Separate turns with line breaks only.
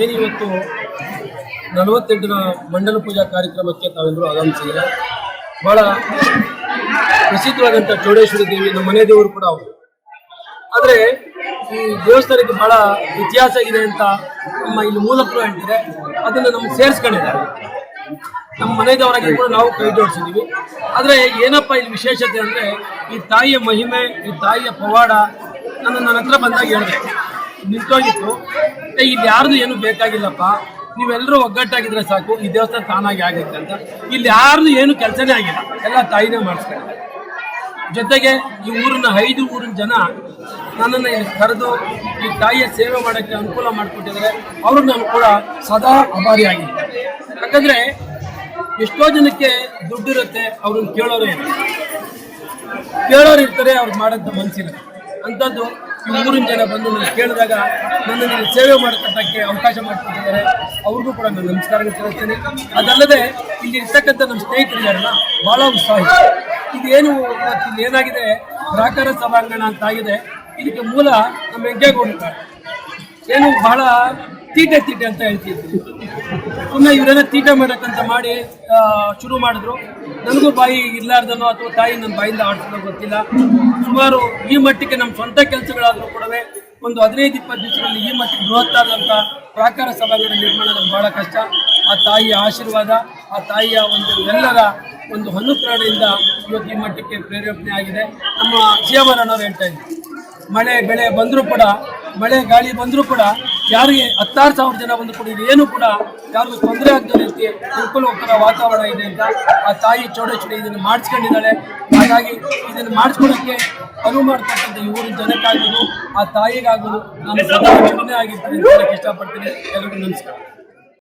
ಏನು ಇವತ್ತು 48ರ ಮಂಡಲ ಪೂಜಾ ಕಾರ್ಯಕ್ರಮಕ್ಕೆ ತಾವೆಲ್ಲರೂ ಆಗಮಿಸಿದ್ದಾರೆ. ಭಾಳ ಪ್ರಸಿದ್ಧವಾದಂಥ ಚೌಡೇಶ್ವರಿ ದೇವಿ ನಮ್ಮ ಮನೆ ದೇವರು ಕೂಡ ಅವರು. ಆದರೆ ಈ ದೇವಸ್ಥಾನಕ್ಕೆ ಭಾಳ ಇತಿಹಾಸ ಇದೆ ಅಂತ ನಮ್ಮ ಇಲ್ಲಿ ಮೂಲಕರು ಹೇಳ್ತಾರೆ. ಅದನ್ನು ನಮ್ಗೆ ಸೇರಿಸ್ಕೊಂಡಿದ್ದಾರೆ. ನಮ್ಮ ಮನೆದೇವರಾಗಿ ಕೂಡ ನಾವು ಕೈ ಜೋಡಿಸಿದ್ದೀವಿ. ಆದರೆ ಏನಪ್ಪ ಇಲ್ಲಿ ವಿಶೇಷತೆ ಅಂದರೆ ಈ ತಾಯಿಯ ಮಹಿಮೆ, ಈ ತಾಯಿಯ ಪವಾಡ ನನ್ನ ಹತ್ರ ಬಂದಾಗ ಹೇಳಿದೆ, ನಿಂತೋಗಿತ್ತು, ಇಲ್ಲಿ ಯಾರ್ದು ಏನು ಬೇಕಾಗಿಲ್ಲಪ್ಪ, ನೀವೆಲ್ಲರೂ ಒಗ್ಗಟ್ಟಾಗಿದ್ರೆ ಸಾಕು, ಈ ದೇವಸ್ಥಾನ ತಾನಾಗಿ ಆಗುತ್ತೆ ಅಂತ. ಇಲ್ಲಿ ಯಾರ್ದು ಏನು ಕೆಲಸನೇ ಆಗಿಲ್ಲ, ಎಲ್ಲ ತಾಯಿನೇ ಮಾಡಿಸ್ಕೊಂಡಿದ್ದಾರೆ. ಜೊತೆಗೆ ಈ ಊರಿನ 5 ಊರಿನ ಜನ ನನ್ನನ್ನು ಇಲ್ಲಿ ಕರೆದು ಈ ತಾಯಿಯ ಸೇವೆ ಮಾಡೋಕ್ಕೆ ಅನುಕೂಲ ಮಾಡಿಕೊಟ್ಟಿದ್ದಾರೆ. ಅವ್ರಿಗೆ ನಾನು ಕೂಡ ಸದಾ ಆಭಾರಿಯಾಗಿದ್ದೆ. ಯಾಕಂದರೆ ಎಷ್ಟೋ ಜನಕ್ಕೆ ದುಡ್ಡಿರುತ್ತೆ, ಅವ್ರನ್ನ ಕೇಳೋರು ಇರ್ತಾರೆ, ಅವ್ರಿಗೆ ಮಾಡೋಂಥ ಮನಸ್ಸಿಲ್ಲ. ಅಂಥದ್ದು ಈ ಊರಿನ ಜನ ಬಂದು ನಾನು ಕೇಳಿದಾಗ ನನ್ನನ್ನು ಸೇವೆ ಮಾಡಿಕೊಟ್ಟಕ್ಕೆ ಅವಕಾಶ ಮಾಡಿಕೊಟ್ಟಿದ್ದಾರೆ. ಅವ್ರಿಗೂ ಕೂಡ ನಾನು ನಮಸ್ಕಾರಗಳು ತಿಳಿಸ್ತೇನೆ. ಅದಲ್ಲದೆ ಇಲ್ಲಿ ಇರ್ತಕ್ಕಂಥ ನಮ್ಮ ಸ್ನೇಹಿತರಿಗಾರಲ್ಲ ಭಾಳ ಉತ್ಸಾಹ. ಇದೇನು ಇಲ್ಲಿ ಏನಾಗಿದೆ, ಪ್ರಾಕಾರ ಸಭಾಂಗಣ ಅಂತ ಆಗಿದೆ. ಇದಕ್ಕೆ ಮೂಲ ನಮ್ಮ ಹೆಗ್ಗೇಗೌಡರು ಏನು ಬಹಳ ತೀಟೆ ಅಂತ ಹೇಳ್ತಿದ್ವಿ. ಸುಮ್ಮನೆ ಇವರೆಲ್ಲ ತೀಟೆ ಮಾಡೋಕ್ಕಂತ ಮಾಡಿ ಶುರು ಮಾಡಿದ್ರು. ನನಗೂ ಬಾಯಿ ಇರ್ಲಾರ್ದನೋ ಅಥವಾ ತಾಯಿ ನನ್ನ ಬಾಯಿಂದ ಆಡ್ಸೋದೋ ಗೊತ್ತಿಲ್ಲ. ಸುಮಾರು ಈ ಮಟ್ಟಿಗೆ ನಮ್ಮ ಸ್ವಂತ ಕೆಲಸಗಳಾದರೂ ಕೂಡ ಒಂದು 15-20 ದಿವಸಗಳಲ್ಲಿ ಈ ಮಟ್ಟಿಗೆ ಬೃಹತ್ತಾದಂಥ ಪ್ರಾಕಾರ ಸಭಾಂಗಣ ನಿರ್ಮಾಣ ಭಾಳ ಕಷ್ಟ. ಆ ತಾಯಿಯ ಆಶೀರ್ವಾದ, ಆ ತಾಯಿಯ ಒಂದು ಎಲ್ಲರ ಒಂದು ಅನುಪ್ರೇರಣೆಯಿಂದ ಇವತ್ತು ಈ ಮಟ್ಟಕ್ಕೆ ಪ್ರೇರೇಪಣೆ ಆಗಿದೆ. ನಮ್ಮ ಸಿಎಂಆರ್ನವ್ರು ಹೇಳ್ತಾ ಇದ್ರು, ಮಳೆ ಬೆಳೆ ಬಂದರೂ ಕೂಡ, ಮಳೆ ಗಾಳಿ ಬಂದರೂ ಕೂಡ ಯಾರಿಗೆ 16,000 ಜನ ಬಂದು ಕೂಡ ಏನು ಕೂಡ ಯಾರಿಗೂ ತೊಂದರೆ ಆಗದ ರೀತಿ ಅನುಕೂಲಕರ ವಾತಾವರಣ ಇದೆ ಅಂತ ಆ ತಾಯಿ ಚೌಡೇಶ್ವರಿ ಇದನ್ನು ಮಾಡಿಸ್ಕೊಂಡಿದ್ದಾಳೆ. ಹಾಗಾಗಿ ಇದನ್ನು ಮಾಡಿಸ್ಕೊಳ್ಳೋಕ್ಕೆ ಅನುವು ಮಾಡ್ತಕ್ಕಂಥ ಈ ಊರಿನ ಜನಕ್ಕಾಗೋದು, ಆ ತಾಯಿಗಾಗೋದು ನಾನು ಸದಾ ಆಗಿರ್ತೀನಿ ಅಂತ ಇಷ್ಟಪಡ್ತೀನಿ. ಎಲ್ಲರಿಗೂ ನಮಸ್ಕಾರ.